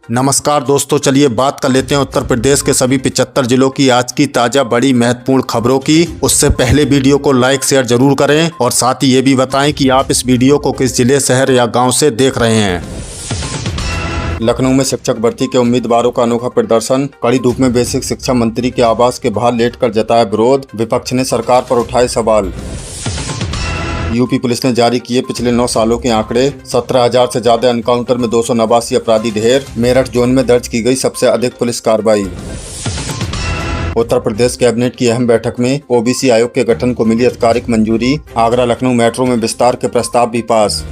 नमस्कार दोस्तों, चलिए बात कर लेते हैं उत्तर प्रदेश के सभी 75 जिलों की आज की ताज़ा बड़ी महत्वपूर्ण खबरों की। उससे पहले वीडियो को लाइक शेयर जरूर करें और साथ ही ये भी बताएं कि आप इस वीडियो को किस जिले, शहर या गांव से देख रहे हैं। लखनऊ में शिक्षक भर्ती के उम्मीदवारों का अनोखा प्रदर्शन। कड़ी धूप में बेसिक शिक्षा मंत्री के आवास के बाहर लेटकर जताया विरोध। विपक्ष ने सरकार पर उठाए सवाल। यूपी पुलिस ने जारी किए पिछले 9 सालों के आंकड़े। 17,000 से ज्यादा एनकाउंटर में 289 अपराधी ढेर। मेरठ जोन में दर्ज की गई सबसे अधिक पुलिस कार्रवाई। उत्तर प्रदेश कैबिनेट की अहम बैठक में ओबीसी आयोग के गठन को मिली आधिकारिक मंजूरी। आगरा लखनऊ मेट्रो में विस्तार के प्रस्ताव भी पास।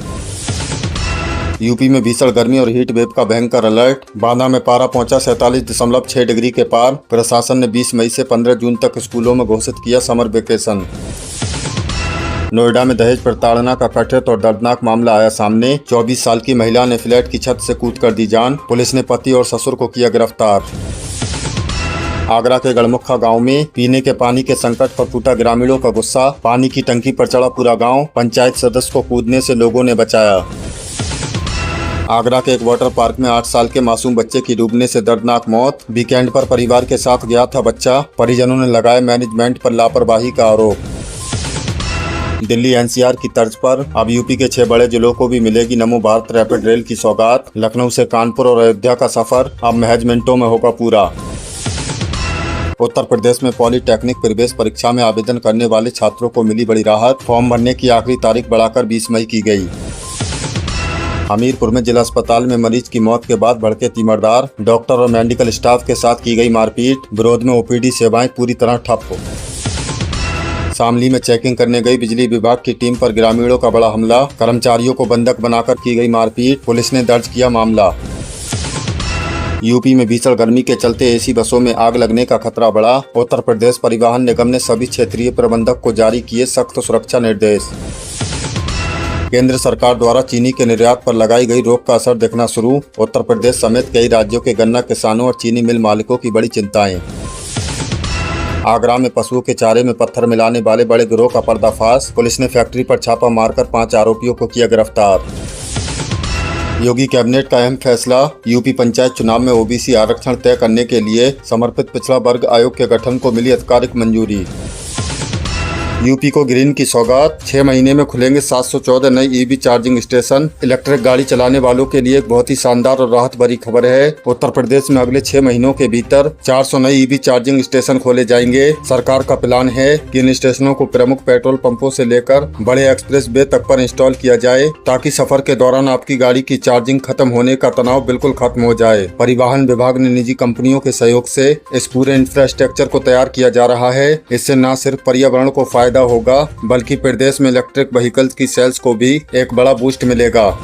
यूपी में भीषण गर्मी और हीट वेव का भयंकर अलर्ट। बांदा में पारा पहुंचा 47.6 डिग्री के पार। प्रशासन ने 20 मई से 15 जून तक स्कूलों में घोषित किया समर वेकेशन। नोएडा में दहेज प्रताड़ना का कथित और दर्दनाक मामला आया सामने। 24 साल की महिला ने फ्लैट की छत से कूद कर दी जान। पुलिस ने पति और ससुर को किया गिरफ्तार। आगरा के गढ़मुखा गांव में पीने के पानी के संकट पर फूटा ग्रामीणों का गुस्सा। पानी की टंकी पर चढ़ा पूरा गांव। पंचायत सदस्य को कूदने से लोगों ने बचाया। आगरा के एक वाटर पार्क में 8 साल के मासूम बच्चे की डूबने से दर्दनाक मौत। वीकेंड पर परिवार के साथ गया था बच्चा। परिजनों ने लगाया मैनेजमेंट पर लापरवाही का आरोप। दिल्ली एनसीआर की तर्ज पर अब यूपी के 6 बड़े जिलों को भी मिलेगी नमो भारत रैपिड रेल की सौगात। लखनऊ से कानपुर और अयोध्या का सफर अब महज मिनटों में होगा पूरा। उत्तर प्रदेश में पॉलिटेक्निक प्रवेश परीक्षा में आवेदन करने वाले छात्रों को मिली बड़ी राहत। फॉर्म भरने की आखिरी तारीख बढ़ाकर 20 मई की गई। हमीरपुर में जिला अस्पताल में मरीज की मौत के बाद भड़के तीमरदार। डॉक्टर और मेडिकल स्टाफ के साथ की गई मारपीट। विरोध में ओपीडी सेवाएं पूरी तरह ठप। शामली में चेकिंग करने गई बिजली विभाग की टीम पर ग्रामीणों का बड़ा हमला। कर्मचारियों को बंधक बनाकर की गई मारपीट। पुलिस ने दर्ज किया मामला। यूपी में भीषण गर्मी के चलते एसी बसों में आग लगने का खतरा बढ़ा। उत्तर प्रदेश परिवहन निगम ने सभी क्षेत्रीय प्रबंधक को जारी किए सख्त सुरक्षा निर्देश। केंद्र सरकार द्वारा चीनी के निर्यात पर लगाई गई रोक का असर दिखना शुरू। उत्तर प्रदेश समेत कई राज्यों के गन्ना किसानों और चीनी मिल मालिकों की बड़ी चिंताएं। आगरा में पशुओं के चारे में पत्थर मिलाने वाले बड़े गिरोह का पर्दाफाश। पुलिस ने फैक्ट्री पर छापा मारकर 5 आरोपियों को किया गिरफ्तार। योगी कैबिनेट का अहम फैसला। यूपी पंचायत चुनाव में ओबीसी आरक्षण तय करने के लिए समर्पित पिछड़ा वर्ग आयोग के गठन को मिली आधिकारिक मंजूरी। यूपी को ग्रीन की सौगात। 6 महीने में खुलेंगे 714 नई ईवी चार्जिंग स्टेशन। इलेक्ट्रिक गाड़ी चलाने वालों के लिए एक बहुत ही शानदार और राहत भरी खबर है। उत्तर प्रदेश में अगले 6 महीनों के भीतर 400 नई ईवी चार्जिंग स्टेशन खोले जाएंगे। सरकार का प्लान है कि इन स्टेशनों को प्रमुख पेट्रोल पंपों से लेकर बड़े एक्सप्रेस वे तक पर इंस्टॉल किया जाए, ताकि सफर के दौरान आपकी गाड़ी की चार्जिंग खत्म होने का तनाव बिल्कुल खत्म हो जाए। परिवहन विभाग ने निजी कंपनियों के सहयोग से इस पूरे इंफ्रास्ट्रक्चर को तैयार किया जा रहा है। इससे न सिर्फ पर्यावरण को फायदा होगा, बल्कि प्रदेश में इलेक्ट्रिक व्हीकल्स की सेल्स को भी एक बड़ा बूस्ट मिलेगा।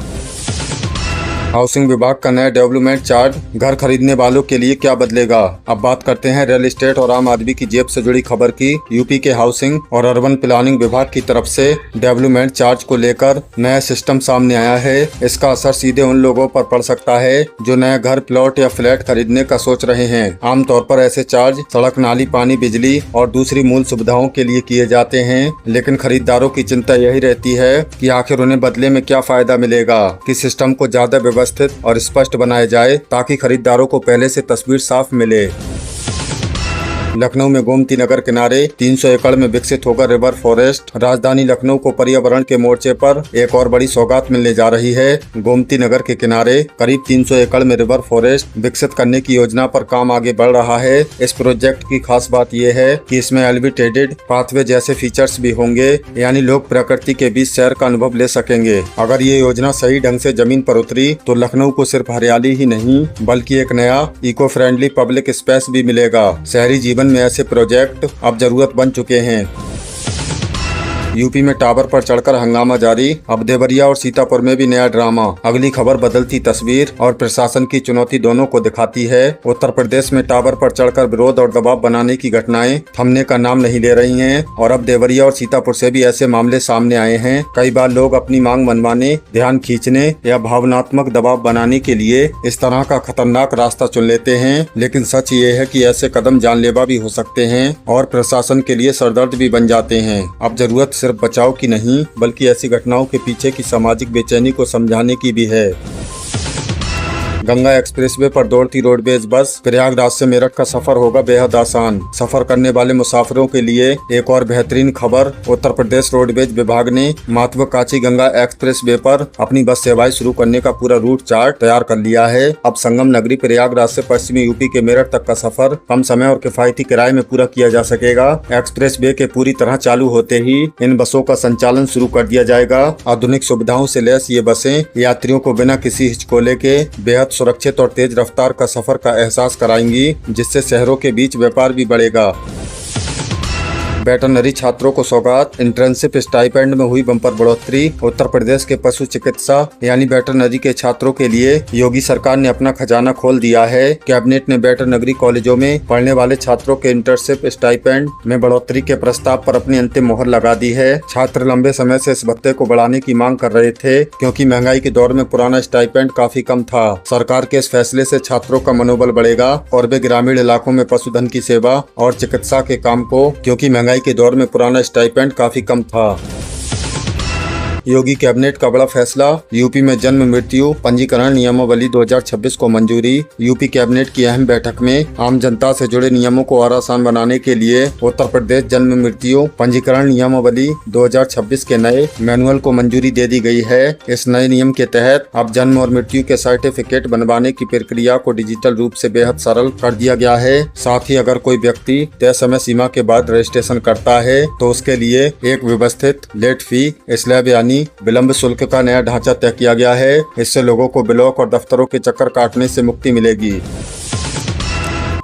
हाउसिंग विभाग का नया डेवलपमेंट चार्ज घर खरीदने वालों के लिए क्या बदलेगा। अब बात करते हैं रियल एस्टेट और आम आदमी की जेब से जुड़ी खबर की। यूपी के हाउसिंग और अर्बन प्लानिंग विभाग की तरफ से डेवलपमेंट चार्ज को लेकर नया सिस्टम सामने आया है। इसका असर सीधे उन लोगों पर पड़ सकता है जो नया घर, प्लॉट या फ्लैट खरीदने का सोच रहे हैं। आमतौर पर ऐसे चार्ज सड़क, नाली, पानी, बिजली और दूसरी मूल सुविधाओं के लिए किए जाते हैं, लेकिन खरीदारों की चिंता यही रहती है कि आखिर उन्हें बदले में क्या फायदा मिलेगा। कि सिस्टम को ज्यादा व्यवस्थित और स्पष्ट बनाया जाए, ताकि खरीदारों को पहले से तस्वीर साफ मिले। लखनऊ में गोमती नगर किनारे 300 एकड़ में विकसित होगा रिवर फॉरेस्ट। राजधानी लखनऊ को पर्यावरण के मोर्चे पर एक और बड़ी सौगात मिलने जा रही है। गोमती नगर के किनारे करीब 300 एकड़ में रिवर फॉरेस्ट विकसित करने की योजना पर काम आगे बढ़ रहा है। इस प्रोजेक्ट की खास बात यह है कि इसमें एलिवेटेड पाथवे जैसे फीचर्स भी होंगे, यानी लोग प्रकृति के बीच सैर का अनुभव ले सकेंगे। अगर ये योजना सही ढंग से जमीन पर उतरी तो लखनऊ को सिर्फ हरियाली ही नहीं, बल्कि एक नया इको फ्रेंडली पब्लिक स्पेस भी मिलेगा। शहरी जीवन में ऐसे प्रोजेक्ट अब जरूरत बन चुके हैं। यूपी में टावर पर चढ़कर हंगामा जारी। अब देवरिया और सीतापुर में भी नया ड्रामा। अगली खबर बदलती तस्वीर और प्रशासन की चुनौती दोनों को दिखाती है। उत्तर प्रदेश में टावर पर चढ़कर विरोध और दबाव बनाने की घटनाएं थमने का नाम नहीं ले रही हैं और अब देवरिया और सीतापुर से भी ऐसे मामले सामने आए हैं। कई बार लोग अपनी मांग मनवाने, ध्यान खींचने या भावनात्मक दबाव बनाने के लिए इस तरह का खतरनाक रास्ता चुन लेते हैं, लेकिन सच ये है कि ऐसे कदम जानलेवा भी हो सकते हैं और प्रशासन के लिए सरदर्द भी बन जाते हैं। अब जरूरत सिर्फ बचाव की नहीं, बल्कि ऐसी घटनाओं के पीछे की सामाजिक बेचैनी को समझाने की भी है। गंगा एक्सप्रेसवे पर दौड़ती रोडवेज बस। प्रयागराज से मेरठ का सफर होगा बेहद आसान। सफर करने वाले मुसाफिरों के लिए एक और बेहतरीन खबर। उत्तर प्रदेश रोडवेज विभाग ने महत्वाकांक्षी गंगा एक्सप्रेसवे पर अपनी बस सेवाएं शुरू करने का पूरा रूट चार्ट तैयार कर लिया है। अब संगम नगरी प्रयागराज से पश्चिमी यूपी के मेरठ तक का सफर कम समय और किफायती किराए में पूरा किया जा सकेगा। एक्सप्रेसवे के पूरी तरह चालू होते ही इन बसों का संचालन शुरू कर दिया जाएगा। आधुनिक सुविधाओं से लैस ये बसें यात्रियों को बिना किसी हिचकोले के बेहद सुरक्षित और तेज रफ्तार का सफर का एहसास कराएंगी, जिससे शहरों के बीच व्यापार भी बढ़ेगा। वेटरनरी छात्रों को सौगात। इंटर्नशिप स्टाइपेंड में हुई बम्पर बढ़ोतरी। उत्तर प्रदेश के पशु चिकित्सा यानी वेटरनरी के छात्रों के लिए योगी सरकार ने अपना खजाना खोल दिया है। कैबिनेट ने वेटरनरी कॉलेजों में पढ़ने वाले छात्रों के इंटर्नशिप स्टाइपेंड में बढ़ोतरी के प्रस्ताव पर अपनी अंतिम मोहर लगा दी है। छात्र लंबे समय से इस भत्ते को बढ़ाने की मांग कर रहे थे, क्योंकि महंगाई के दौर में पुराना स्टाइपेंड काफी कम था। सरकार के इस फैसले से छात्रों का मनोबल बढ़ेगा और वे ग्रामीण इलाकों में पशुधन की सेवा और चिकित्सा के काम को, क्योंकि महंगाई के दौर में पुराना स्टाइपेंड काफी कम था। योगी कैबिनेट का बड़ा फैसला। यूपी में जन्म मृत्यु पंजीकरण नियमावली 2026 को मंजूरी। यूपी कैबिनेट की अहम बैठक में आम जनता से जुड़े नियमों को और आसान बनाने के लिए उत्तर प्रदेश जन्म मृत्यु पंजीकरण नियमावली 2026 के नए मैनुअल को मंजूरी दे दी गई है। इस नए नियम के तहत अब जन्म और मृत्यु के सर्टिफिकेट बनवाने की प्रक्रिया को डिजिटल रूप से बेहद सरल कर दिया गया है। साथ ही अगर कोई व्यक्ति तय समय सीमा के बाद रजिस्ट्रेशन करता है तो उसके लिए एक व्यवस्थित लेट फी स्लैब यानी विलंब शुल्क का नया ढांचा तय किया गया है। इससे लोगों को ब्लॉक और दफ्तरों के चक्कर काटने से मुक्ति मिलेगी।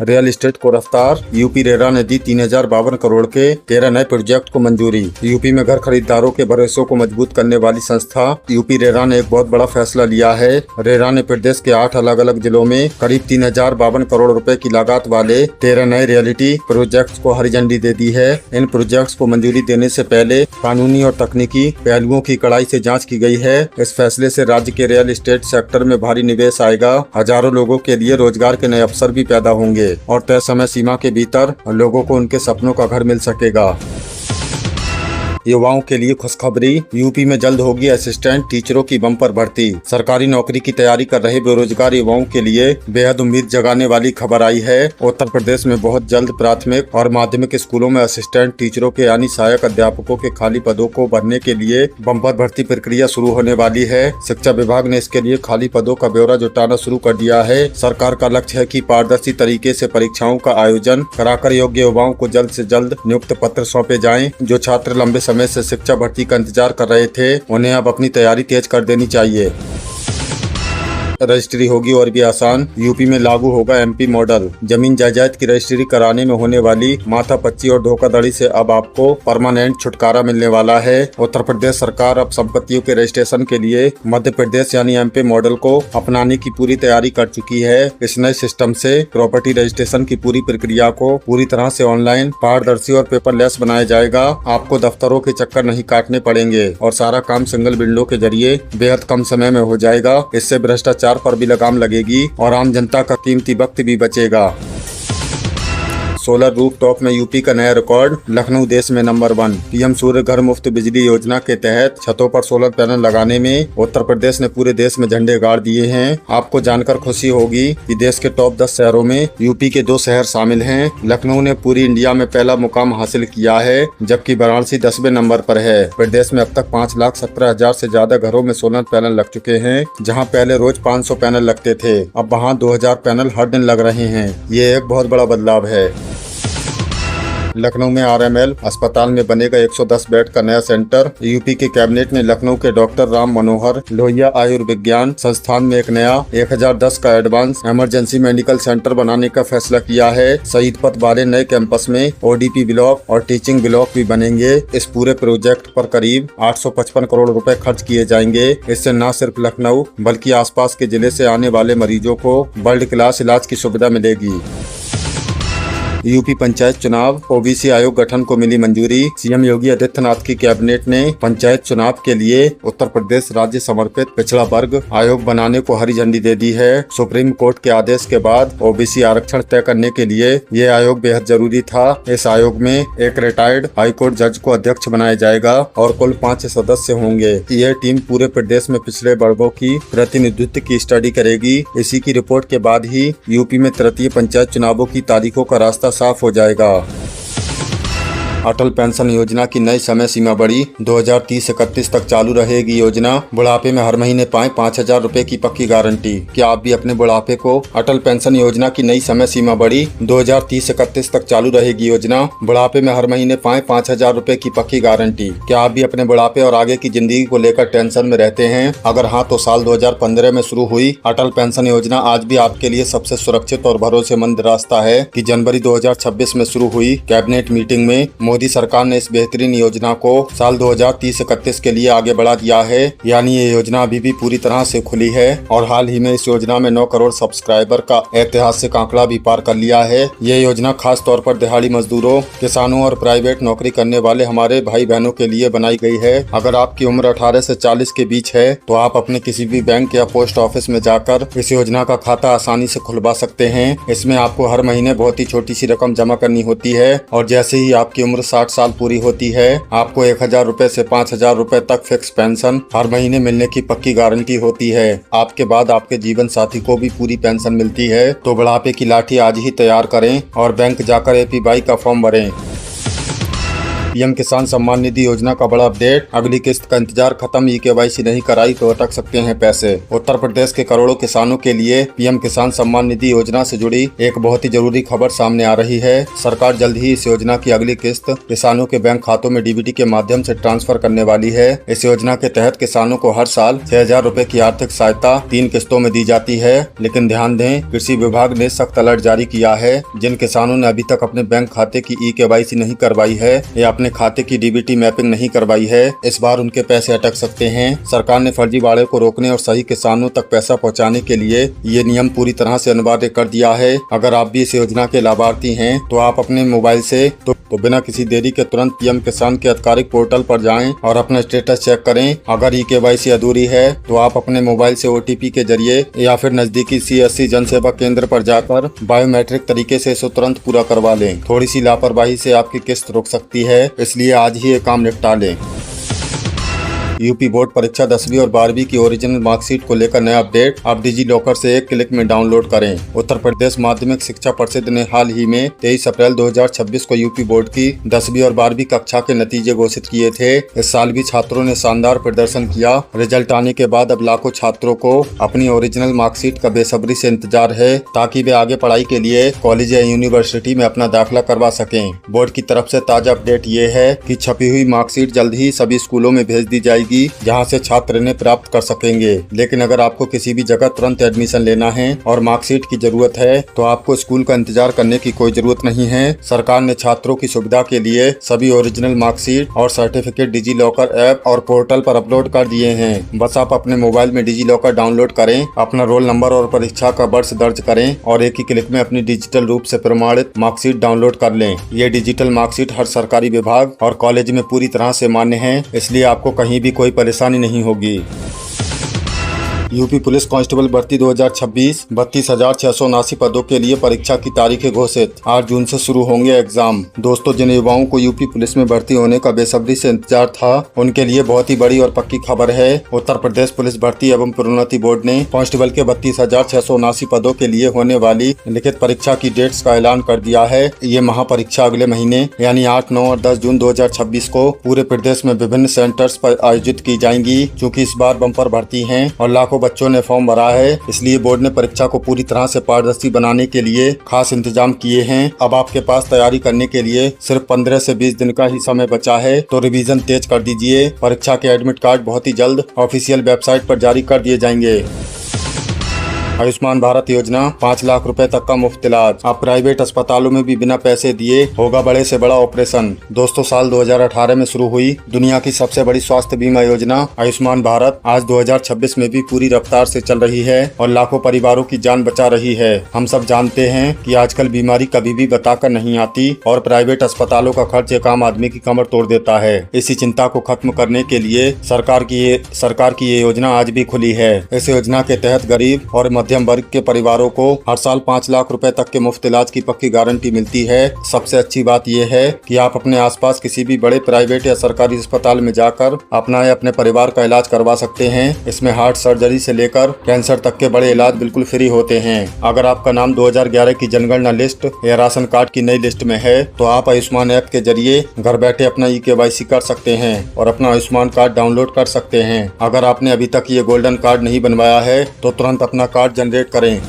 रियल एस्टेट को रफ्तार। यूपी रेरा ने दी 3052 करोड़ के 13 नए प्रोजेक्ट को मंजूरी। यूपी में घर खरीदारों के भरोसे को मजबूत करने वाली संस्था यूपी रेरा ने एक बहुत बड़ा फैसला लिया है। रेरा ने प्रदेश के 8 अलग अलग जिलों में करीब 3052 करोड़ रुपए की लागत वाले 13 नए रियलिटी प्रोजेक्ट्स को हरी झंडी दे दी है। इन प्रोजेक्ट्स को मंजूरी देने से पहले कानूनी और तकनीकी पहलुओं की कड़ाई से जाँच की गई है। इस फैसले से राज्य के रियल एस्टेट सेक्टर में भारी निवेश आएगा। हजारों लोगों के लिए रोजगार के नए अवसर भी पैदा होंगे और तय समय सीमा के भीतर लोगों को उनके सपनों का घर मिल सकेगा। युवाओं के लिए खुशखबरी। यूपी में जल्द होगी असिस्टेंट टीचरों की बम्पर भर्ती। सरकारी नौकरी की तैयारी कर रहे बेरोजगार युवाओं के लिए बेहद उम्मीद जगाने वाली खबर आई है। उत्तर प्रदेश में बहुत जल्द प्राथमिक और माध्यमिक स्कूलों में असिस्टेंट टीचरों के यानी सहायक अध्यापकों के खाली पदों को भरने के लिए बम्पर भर्ती प्रक्रिया शुरू होने वाली है। शिक्षा विभाग ने इसके लिए खाली पदों का ब्यौरा जुटाना शुरू कर दिया है। सरकार का लक्ष्य है कि पारदर्शी तरीके से परीक्षाओं का आयोजन कराकर योग्य युवाओं को जल्द से जल्द नियुक्त पत्र सौंपे जाएं। जो छात्र लंबे समय से शिक्षा भर्ती का इंतजार कर रहे थे, उन्हें अब अपनी तैयारी तेज कर देनी चाहिए। रजिस्ट्री होगी और भी आसान। यूपी में लागू होगा एमपी मॉडल। जमीन जायदाद की रजिस्ट्री कराने में होने वाली माथापच्ची और धोखाधड़ी से अब आपको परमानेंट छुटकारा मिलने वाला है। उत्तर प्रदेश सरकार अब संपत्तियों के रजिस्ट्रेशन के लिए मध्य प्रदेश यानी एमपी मॉडल को अपनाने की पूरी तैयारी कर चुकी है। इस नए सिस्टम से प्रॉपर्टी रजिस्ट्रेशन की पूरी प्रक्रिया को पूरी तरह से ऑनलाइन, पारदर्शी और पेपरलेस बनाया जाएगा। आपको दफ्तरों के चक्कर नहीं काटने पड़ेंगे और सारा काम सिंगल विंडो के जरिए बेहद कम समय में हो जाएगा। इससे भ्रष्टाचार पर भी लगाम लगेगी और आम जनता का कीमती वक्त भी बचेगा। सोलर रूफटॉप में यूपी का नया रिकॉर्ड। लखनऊ देश में नंबर 1। पीएम सूर्य घर मुफ्त बिजली योजना के तहत छतों पर सोलर पैनल लगाने में उत्तर प्रदेश ने पूरे देश में झंडे गाड़ दिए हैं। आपको जानकर खुशी होगी कि देश के टॉप 10 शहरों में यूपी के 2 शहर शामिल हैं। लखनऊ ने पूरी इंडिया में पहला मुकाम हासिल किया है, जबकि वाराणसी 10वें नंबर पर है। प्रदेश में अब तक 5,17,000 से ज्यादा घरों में सोलर पैनल लग चुके हैं। जहाँ पहले रोज 500 पैनल लगते थे, अब वहाँ 2000 पैनल हर दिन लग रहे हैं। ये एक बहुत बड़ा बदलाव है। लखनऊ में आरएमएल अस्पताल में बनेगा 110 बेड का नया सेंटर। यूपी के कैबिनेट ने लखनऊ के डॉक्टर राम मनोहर लोहिया आयुर्विज्ञान संस्थान में एक नया 1010 का एडवांस इमरजेंसी मेडिकल सेंटर बनाने का फैसला किया है। शहीद पथ वाले नए कैंपस में ओडीपी ब्लॉक और टीचिंग ब्लॉक भी बनेंगे। इस पूरे प्रोजेक्ट पर करीब 855 करोड़ रुपए खर्च किए जाएंगे। इससे न सिर्फ लखनऊ बल्कि आसपास के जिले से आने वाले मरीजों को वर्ल्ड क्लास इलाज की सुविधा मिलेगी। यूपी पंचायत चुनाव ओबीसी आयोग गठन को मिली मंजूरी। सीएम योगी आदित्यनाथ की कैबिनेट ने पंचायत चुनाव के लिए उत्तर प्रदेश राज्य समर्पित पिछड़ा वर्ग आयोग बनाने को हरी झंडी दे दी है। सुप्रीम कोर्ट के आदेश के बाद ओबीसी आरक्षण तय करने के लिए ये आयोग बेहद जरूरी था। इस आयोग में एक रिटायर्ड हाईकोर्ट जज को अध्यक्ष बनाया जाएगा और कुल 5 सदस्य होंगे। यह टीम पूरे प्रदेश में पिछड़े वर्गों की प्रतिनिधित्व की स्टडी करेगी। इसी की रिपोर्ट के बाद ही यूपी में तृतीय पंचायत चुनावों की तारीखों का रास्ता साफ हो जाएगा। अटल पेंशन योजना की नई समय सीमा बढ़ी। 2030-31 तक चालू रहेगी योजना। बुढ़ापे में हर महीने पाएं 5,000 रुपए की पक्की गारंटी। क्या आप भी अपने बुढ़ापे को अटल पेंशन योजना की नई समय सीमा बढ़ी। 2030-31 तक चालू रहेगी योजना। बुढ़ापे में हर महीने पाएं 5,000 रुपए की पक्की गारंटी। क्या आप भी अपने बुढ़ापे और आगे की जिंदगी को लेकर टेंशन में रहते हैं? अगर हाँ तो साल 2015 में शुरू हुई अटल पेंशन योजना आज भी आपके लिए सबसे सुरक्षित और भरोसेमंद रास्ता है कि जनवरी 2026 में शुरू हुई कैबिनेट मीटिंग में मोदी सरकार ने इस बेहतरीन योजना को साल 2030-31 के लिए आगे बढ़ा दिया है। यानी ये योजना अभी भी पूरी तरह से खुली है और हाल ही में इस योजना में 9 करोड़ सब्सक्राइबर का ऐतिहासिक आंकड़ा भी पार कर लिया है। ये योजना खास तौर पर दिहाड़ी मजदूरों, किसानों और प्राइवेट नौकरी करने वाले हमारे भाई बहनों के लिए बनाई गई है। अगर आपकी उम्र 18 से 40 के बीच है तो आप अपने किसी भी बैंक या पोस्ट ऑफिस में जाकर इस योजना का खाता आसानी से खुलवा सकते हैं। इसमें आपको हर महीने बहुत ही छोटी सी रकम जमा करनी होती है और जैसे ही आपकी उम्र 60 साल पूरी होती है आपको 1,000 रुपए से 5,000 रुपए तक फिक्स पेंशन हर महीने मिलने की पक्की गारंटी होती है। आपके बाद आपके जीवन साथी को भी पूरी पेंशन मिलती है। तो बुढ़ापे की लाठी आज ही तैयार करें और बैंक जाकर एपीवाई का फॉर्म भरें। पीएम किसान सम्मान निधि योजना का बड़ा अपडेट। अगली किस्त का इंतजार खत्म। ई-केवाईसी नहीं कराई तो अटक सकते हैं पैसे। उत्तर प्रदेश के करोड़ों किसानों के लिए पीएम किसान सम्मान निधि योजना से जुड़ी एक बहुत ही जरूरी खबर सामने आ रही है। सरकार जल्द ही इस योजना की अगली किस्त किसानों के बैंक खातों में डीबीटी के माध्यम से ट्रांसफर करने वाली है। इस योजना के तहत किसानों को हर साल 6,000 रुपए की आर्थिक सहायता 3 किस्तों में दी जाती है। लेकिन ध्यान दें, कृषि विभाग ने सख्त अलर्ट जारी किया है। जिन किसानों ने अभी तक अपने बैंक खाते की ई-केवाईसी नहीं करवाई है या अपने खाते की डीबीटी मैपिंग नहीं करवाई है, इस बार उनके पैसे अटक सकते हैं। सरकार ने फर्जीवाड़े को रोकने और सही किसानों तक पैसा पहुंचाने के लिए ये नियम पूरी तरह से अनिवार्य कर दिया है। अगर आप भी इस योजना के लाभार्थी हैं तो आप अपने मोबाइल से तो बिना किसी देरी के तुरंत पीएम किसान के आधिकारिक पोर्टल पर जाएं और अपना स्टेटस चेक करें। अगर ई-केवाईसी अधूरी है तो आप अपने मोबाइल से OTP के जरिए या फिर नजदीकी CSC जन सेवा केंद्र पर जाकर बायोमेट्रिक तरीके से इसे तुरंत पूरा करवा लें। थोड़ी सी लापरवाही से आपकी किस्त रुक सकती है, इसलिए आज ही ये काम निपटा लें। यूपी बोर्ड परीक्षा 10वीं और 12वीं की ओरिजिनल मार्कशीट को लेकर नया अपडेट। आप डिजी लॉकर से एक क्लिक में डाउनलोड करें। उत्तर प्रदेश माध्यमिक शिक्षा परिषद ने हाल ही में 23 अप्रैल 2026 को यूपी बोर्ड की 10वीं और 12वीं कक्षा के नतीजे घोषित किए थे। इस साल भी छात्रों ने शानदार प्रदर्शन किया। रिजल्ट आने के बाद अब लाखों छात्रों को अपनी ओरिजिनल मार्कशीट का बेसब्री से इंतजार है ताकि वे आगे पढ़ाई के लिए कॉलेज या यूनिवर्सिटी में अपना दाखिला करवा सकें। बोर्ड की तरफ से ताजा अपडेट ये है कि छपी हुई मार्कशीट जल्द ही सभी स्कूलों में भेज दी जाएगी जहां से छात्र इन्हें प्राप्त कर सकेंगे। लेकिन अगर आपको किसी भी जगह तुरंत एडमिशन लेना है और मार्कशीट की जरूरत है तो आपको स्कूल का इंतजार करने की कोई जरूरत नहीं है। सरकार ने छात्रों की सुविधा के लिए सभी ओरिजिनल मार्कशीट और सर्टिफिकेट डिजी लॉकर ऐप और पोर्टल पर अपलोड कर दिए हैं। बस आप अपने मोबाइल में डिजी लॉकर डाउनलोड करें, अपना रोल नंबर और परीक्षा का वर्ष दर्ज करें और एक ही क्लिक में अपनी डिजिटल रूप से प्रमाणित मार्कशीट डाउनलोड कर लें। ये डिजिटल मार्कशीट हर सरकारी विभाग और कॉलेज में पूरी तरह से मान्य है, इसलिए आपको कहीं भी कोई परेशानी नहीं होगी। यूपी पुलिस कांस्टेबल भर्ती 2026 32,679 पदों के लिए परीक्षा की तारीखें घोषित। 8 जून से शुरू होंगे एग्जाम। दोस्तों, जिन युवाओं को यूपी पुलिस में भर्ती होने का बेसब्री से इंतजार था उनके लिए बहुत ही बड़ी और पक्की खबर है। उत्तर प्रदेश पुलिस भर्ती एवं प्रोन्नति बोर्ड ने कांस्टेबल के 32,679 पदों के लिए होने वाली लिखित परीक्षा की डेट्स का ऐलान कर दिया है। ये महापरीक्षा अगले महीने यानी 8, 9 और 10 जून 2026 को पूरे प्रदेश में विभिन्न सेंटर्स पर आयोजित की जाएंगी। चूँकि इस बार बम्पर भर्ती है और लाखों बच्चों ने फॉर्म भरा है, इसलिए बोर्ड ने परीक्षा को पूरी तरह से पारदर्शी बनाने के लिए खास इंतजाम किए हैं। अब आपके पास तैयारी करने के लिए सिर्फ 15 से 20 दिन का ही समय बचा है, तो रिवीजन तेज कर दीजिए। परीक्षा के एडमिट कार्ड बहुत ही जल्द ऑफिशियल वेबसाइट पर जारी कर दिए जाएंगे। आयुष्मान भारत योजना 5 लाख रुपए तक का मुफ्त इलाज। अब प्राइवेट अस्पतालों में भी बिना पैसे दिए होगा बड़े से बड़ा ऑपरेशन। दोस्तों, साल 2018 में शुरू हुई दुनिया की सबसे बड़ी स्वास्थ्य बीमा योजना आयुष्मान भारत आज 2026 में भी पूरी रफ्तार से चल रही है और लाखों परिवारों की जान बचा रही है। हम सब जानते हैं कि आजकल बीमारी कभी भी बताकर नहीं आती और प्राइवेट अस्पतालों का खर्च एक आम आदमी की कमर तोड़ देता है। इसी चिंता को खत्म करने के लिए सरकार की ये योजना आज भी खुली है। इस योजना के तहत गरीब और मध्यम वर्ग के परिवारों को हर साल 5 लाख रुपए तक के मुफ्त इलाज की पक्की गारंटी मिलती है। सबसे अच्छी बात यह है कि आप अपने आसपास किसी भी बड़े प्राइवेट या सरकारी अस्पताल में जाकर अपना या अपने परिवार का इलाज करवा सकते हैं। इसमें हार्ट सर्जरी से लेकर कैंसर तक के बड़े इलाज बिल्कुल फ्री होते हैं। अगर आपका नाम 2011 की जनगणना लिस्ट या राशन कार्ड की नई लिस्ट में है तो आप आयुष्मान ऐप के जरिए घर बैठे अपना KYC कर सकते हैं और अपना आयुष्मान कार्ड डाउनलोड कर सकते हैं। अगर आपने अभी तक ये गोल्डन कार्ड नहीं बनवाया है तो तुरंत अपना कार्ड जनरेट करें।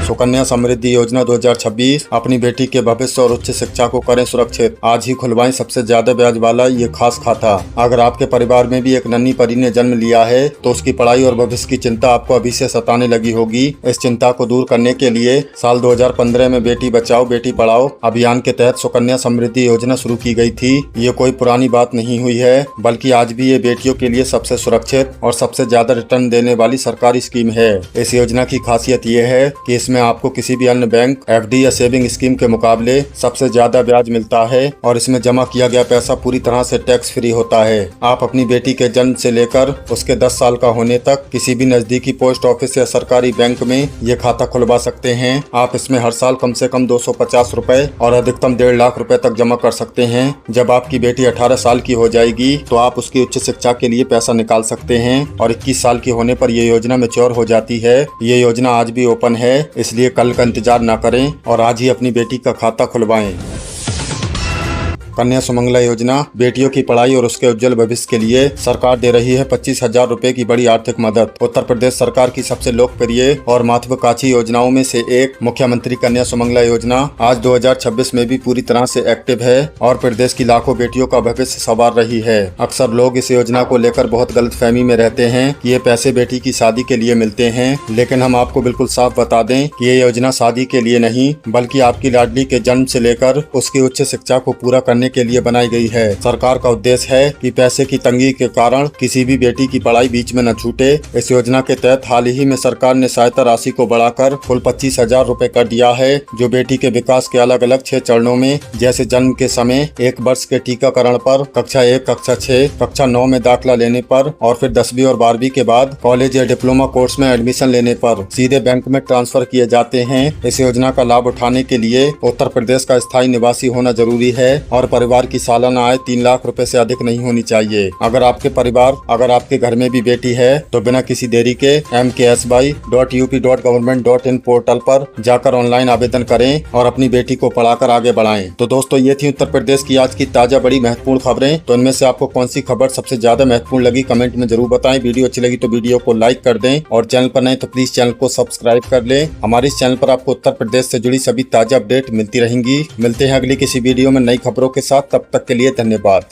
सुकन्या समृद्धि योजना 2026 अपनी बेटी के भविष्य और उच्च शिक्षा को करें सुरक्षित। आज ही खुलवाएं सबसे ज्यादा ब्याज वाला ये खास खाता। अगर आपके परिवार में भी एक नन्ही परी ने जन्म लिया है तो उसकी पढ़ाई और भविष्य की चिंता आपको अभी से सताने लगी होगी। इस चिंता को दूर करने के लिए साल 2015 में बेटी बचाओ बेटी पढ़ाओ अभियान के तहत सुकन्या समृद्धि योजना शुरू की गई थी। ये कोई पुरानी बात नहीं हुई है, बल्कि आज भी ये बेटियों के लिए सबसे सुरक्षित और सबसे ज्यादा रिटर्न देने वाली सरकारी स्कीम है। इस योजना की खासियत ये है कि इसमें आपको किसी भी अन्य बैंक, FD या सेविंग स्कीम के मुकाबले सबसे ज्यादा ब्याज मिलता है और इसमें जमा किया गया पैसा पूरी तरह से टैक्स फ्री होता है। आप अपनी बेटी के जन्म से लेकर उसके 10 साल का होने तक किसी भी नजदीकी पोस्ट ऑफिस या सरकारी बैंक में ये खाता खुलवा सकते हैं। आप इसमें हर साल कम से कम 250 रुपए और अधिकतम 1.5 लाख रुपए तक जमा कर सकते हैं। जब आपकी बेटी 18 साल की हो जाएगी तो आप उसकी उच्च शिक्षा के लिए पैसा निकाल सकते हैं और 21 साल की होने पर यह योजना मैच्योर हो जाती है। ये योजना आज भी ओपन है, इसलिए कल का इंतजार न करें और आज ही अपनी बेटी का खाता खुलवाएं। कन्या सुमंगला योजना बेटियों की पढ़ाई और उसके उज्जवल भविष्य के लिए सरकार दे रही है 25,000 रुपए की बड़ी आर्थिक मदद। उत्तर प्रदेश सरकार की सबसे लोकप्रिय और महत्वाकांक्षी योजनाओं में से एक मुख्यमंत्री कन्या सुमंगला योजना आज 2026 में भी पूरी तरह से एक्टिव है और प्रदेश की लाखों बेटियों का भविष्य संवार रही है। अक्सर लोग इस योजना को लेकर बहुत गलतफहमी में रहते हैं कि ये पैसे बेटी की शादी के लिए मिलते हैं, लेकिन हम आपको बिल्कुल साफ बता दें कि ये योजना शादी के लिए नहीं बल्कि आपकी लाडली के जन्म से लेकर उसकी उच्च शिक्षा को पूरा करने के लिए बनाई गई है। सरकार का उद्देश्य है कि पैसे की तंगी के कारण किसी भी बेटी की पढ़ाई बीच में न छूटे। इस योजना के तहत हाल ही में सरकार ने सहायता राशि को बढ़ाकर कुल 25,000 रुपए कर दिया है, जो बेटी के विकास के अलग अलग 6 चरणों में, जैसे जन्म के समय, 1 वर्ष के टीकाकरण पर, कक्षा 1, कक्षा 6, कक्षा 9 में दाखिला लेने पर और फिर 10वीं और 12वीं के बाद कॉलेज या डिप्लोमा कोर्स में एडमिशन लेने पर सीधे बैंक में ट्रांसफर किए जाते हैं। इस योजना का लाभ उठाने के लिए उत्तर प्रदेश का स्थायी निवासी होना जरूरी है और परिवार की सालाना आय 3 लाख रुपए से अधिक नहीं होनी चाहिए। अगर आपके घर में भी बेटी है तो बिना किसी देरी के mksby.up.government.in पोर्टल पर जाकर ऑनलाइन आवेदन करें और अपनी बेटी को पढ़ाकर आगे बढ़ाएं। तो दोस्तों, ये थी उत्तर प्रदेश की आज की ताजा बड़ी महत्वपूर्ण खबरें। तो इनमें से आपको कौन सी खबर सबसे ज्यादा महत्वपूर्ण लगी कमेंट में जरूर बताएं। वीडियो अच्छी लगी तो वीडियो को लाइक कर दें और चैनल पर नए तो प्लीज चैनल को सब्सक्राइब कर लें। हमारे इस चैनल पर आपको उत्तर प्रदेश से जुड़ी सभी ताजा अपडेट मिलती रहेंगी। मिलते हैं अगली किसी वीडियो में नई खबरों के साथ, तब तक के लिए धन्यवाद।